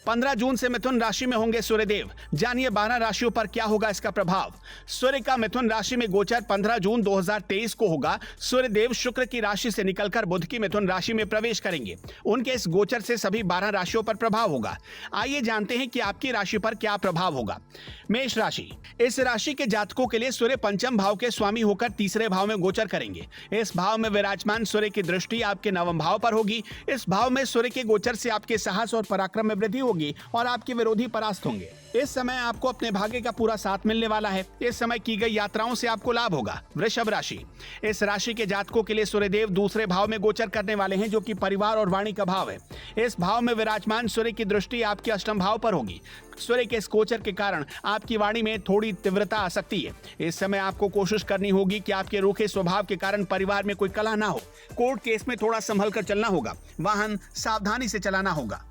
15 जून से मिथुन राशि में होंगे सूर्यदेव। जानिए 12 राशियों पर क्या होगा इसका प्रभाव। सूर्य का मिथुन राशि में गोचर 15 जून 2023 को होगा। सूर्यदेव शुक्र की राशि से निकलकर बुध की मिथुन राशि में प्रवेश करेंगे। उनके इस गोचर से सभी 12 राशियों पर प्रभाव होगा। आइए जानते हैं कि आपकी राशि पर क्या प्रभाव होगा। मेष राशि, इस राशि के जातकों के लिए सूर्य पंचम भाव के स्वामी होकर तीसरे भाव में गोचर करेंगे। इस भाव में विराजमान सूर्य की दृष्टि आपके नवम भाव पर होगी। इस भाव में सूर्य के गोचर से आपके साहस और पराक्रम में वृद्धि होगी और आपके विरोधी परास्त होंगे। इस समय आपको अपने भाग्य का पूरा साथ मिलने वाला है। इस समय की गई यात्राओं से आपको लाभ होगा। वृषभ राशि, इस राशि के जातकों के लिए सूर्यदेव दूसरे भाव में गोचर करने वाले हैं, जो कि परिवार और वाणी का भाव है। इस भाव में विराजमान सूर्य की दृष्टि आपके अष्टम भाव पर होगी। सूर्य के इस गोचर के कारण आपकी वाणी में थोड़ी तीव्रता आ सकती है। इस समय आपको कोशिश करनी होगी कि आपके रूखे स्वभाव के कारण परिवार में कोई कलह ना हो। कोर्ट केस में थोड़ा संभल कर चलना होगा। वाहन सावधानी से चलाना होगा।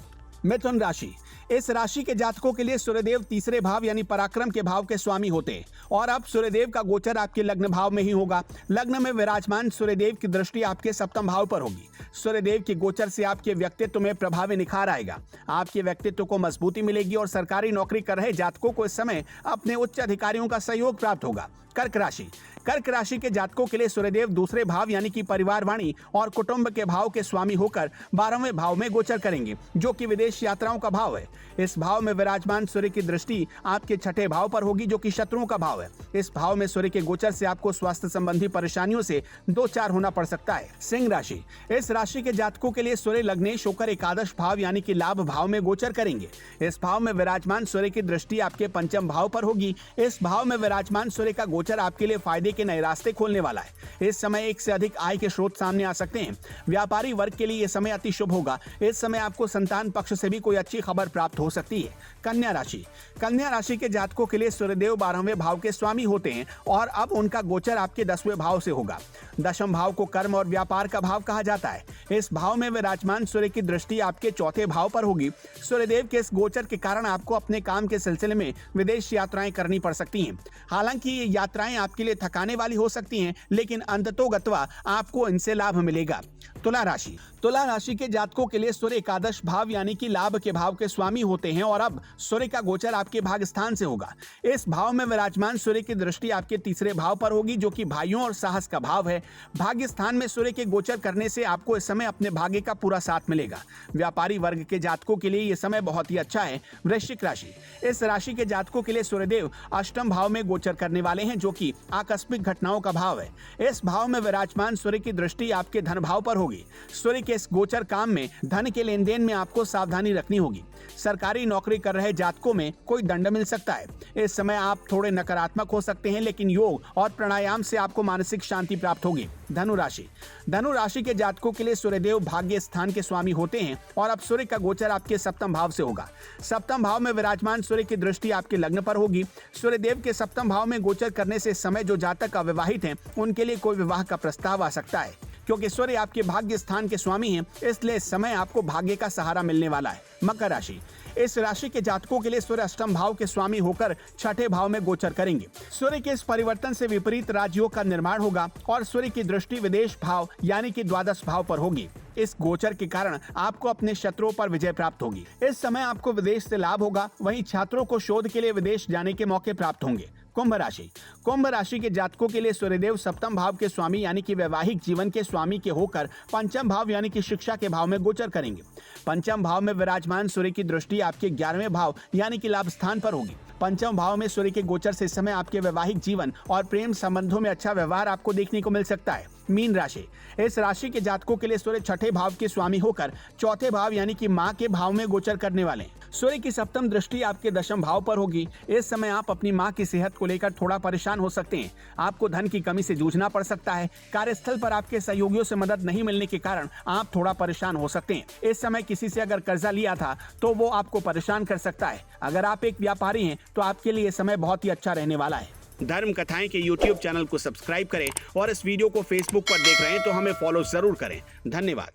मिथुन राशि, इस राशि के जातकों के लिए सूर्यदेव तीसरे भाव यानी पराक्रम के भाव के स्वामी होते हैं और अब सूर्यदेव का गोचर आपके लग्न भाव में ही होगा। लग्न में विराजमान सूर्यदेव की दृष्टि आपके सप्तम भाव पर होगी। सूर्यदेव के गोचर से आपके व्यक्तित्व में प्रभावी निखार आएगा। आपके व्यक्तित्व को मजबूती मिलेगी और सरकारी नौकरी कर रहे जातकों को इस समय अपने उच्च अधिकारियों का सहयोग प्राप्त होगा। कर्क राशि, कर्क राशि के जातकों के लिए सूर्यदेव दूसरे भाव यानी कि परिवार वाणी और कुटुंब के भाव के स्वामी होकर 12वें भाव में गोचर करेंगे, जो कि विदेश यात्राओं का भाव है। इस भाव में विराजमान सूर्य की दृष्टि आपके छठे भाव पर होगी, जो कि शत्रुओं का भाव है। इस भाव में सूर्य के गोचर से आपको स्वास्थ्य संबंधी परेशानियों से दो चार होना पड़ सकता है। सिंह राशि, इस राशि के जातकों के लिए सूर्य लग्नेश होकर एकादश भाव यानी कि लाभ भाव में गोचर करेंगे। इस भाव में विराजमान सूर्य की दृष्टि आपके पंचम भाव पर होगी। इस भाव में विराजमान सूर्य का गोचर आपके लिए फायदे के नए रास्ते खोलने वाला है। इस समय एक से अधिक आय के स्रोत सामने आ सकते हैं। व्यापारी वर्ग के लिए यह समय अति शुभ होगा। इस समय आपको संतान पक्ष से भी कोई अच्छी खबर प्राप्त हो सकती है। कन्या राशि, कन्या राशि के जातकों के लिए सूर्यदेव 12वें भाव के स्वामी होते हैं और अब उनका गोचर आपके 10वें भाव से होगा। दशम भाव को कर्म और व्यापार का भाव कहा जाता है। इस भाव में विराजमान सूर्य की दृष्टि आपके चौथे भाव पर होगी। सूर्यदेव के इस गोचर के कारण आपको अपने काम के सिलसिले में विदेश यात्राएं करनी पड़ सकती हैं। हालांकि ये यात्राएं आपके लिए थकाने वाली हो सकती हैं, लेकिन अंततोगत्वा आपको इनसे लाभ मिलेगा। तुला राशि, तुला राशि के जातकों के लिए सूर्य एकादश भाव यानी कि लाभ के भाव के स्वामी होते हैं और अब सूर्य का गोचर आपके भाग्य स्थान से होगा। इस भाव में विराजमान सूर्य की दृष्टि आपके तीसरे भाव पर होगी, जो कि भाइयों और साहस का भाव है। भाग्य स्थान में सूर्य के गोचर करने से आपको इस समय अपने भाग्य का पूरा साथ मिलेगा। व्यापारी वर्ग के जातकों के लिए यह समय बहुत ही अच्छा है। वृश्चिक राशि, इस राशि के जातकों के लिए सूर्यदेव अष्टम भाव में गोचर करने वाले हैं, जो कि आकस्मिक घटनाओं का भाव है। इस भाव में विराजमान सूर्य की दृष्टि आपके धन भाव पर होगी। सूर्य के इस गोचर काम में धन के लेन देन में आपको सावधानी रखनी होगी। सरकारी नौकरी कर रहे जातकों में कोई दंड मिल सकता है। इस समय आप थोड़े नकारात्मक हो सकते हैं, लेकिन योग और प्राणायाम से आपको मानसिक शांति प्राप्त होगी। धनु राशि, धनु राशि के जातकों के लिए सूर्यदेव भाग्य स्थान के स्वामी होते हैं और अब सूर्य का गोचर आपके सप्तम भाव से होगा। सप्तम भाव में विराजमान सूर्य की दृष्टि आपके लग्न पर होगी। सूर्यदेव के सप्तम भाव में गोचर करने से इस समय जो जातक अविवाहित हैं, उनके लिए कोई विवाह का प्रस्ताव आ सकता है। क्योंकि सूर्य आपके भाग्य स्थान के स्वामी हैं, इसलिए इस समय आपको भाग्य का सहारा मिलने वाला है। मकर राशि, इस राशि के जातकों के लिए सूर्य अष्टम भाव के स्वामी होकर छठे भाव में गोचर करेंगे। सूर्य के इस परिवर्तन से विपरीत राजयोग का निर्माण होगा और सूर्य की दृष्टि विदेश भाव यानी कि द्वादश भाव पर होगी। इस गोचर के कारण आपको अपने शत्रुओं पर विजय प्राप्त होगी। इस समय आपको विदेश से लाभ होगा। वहीं छात्रों को शोध के लिए विदेश जाने के मौके प्राप्त होंगे। कुंभ राशि, कुंभ राशि के जातकों के लिए सूर्यदेव सप्तम भाव के स्वामी यानी कि वैवाहिक जीवन के स्वामी के होकर पंचम भाव यानी कि शिक्षा के भाव में गोचर करेंगे। पंचम भाव में विराजमान सूर्य की दृष्टि आपके 11वें भाव यानी कि लाभ स्थान पर होगी। पंचम भाव में सूर्य के गोचर से इस समय आपके वैवाहिक जीवन और प्रेम संबंधों में अच्छा व्यवहार आपको देखने को मिल सकता है। मीन राशि, इस राशि के जातकों के लिए सूर्य छठे भाव के स्वामी होकर चौथे भाव यानी कि मां के भाव में गोचर करने वाले हैं। सूर्य की सप्तम दृष्टि आपके दशम भाव पर होगी। इस समय आप अपनी मां की सेहत को लेकर थोड़ा परेशान हो सकते हैं। आपको धन की कमी से जूझना पड़ सकता है। कार्यस्थल पर आपके सहयोगियों से मदद नहीं मिलने के कारण आप थोड़ा परेशान हो सकते हैं। इस समय किसी से अगर कर्जा लिया था तो वो आपको परेशान कर सकता है। अगर आप एक व्यापारी हैं तो आपके लिए समय बहुत ही अच्छा रहने वाला है। धर्म कथाएं के YouTube चैनल को सब्सक्राइब करें और इस वीडियो को Facebook पर देख रहे हैं तो हमें फॉलो जरूर करें। धन्यवाद।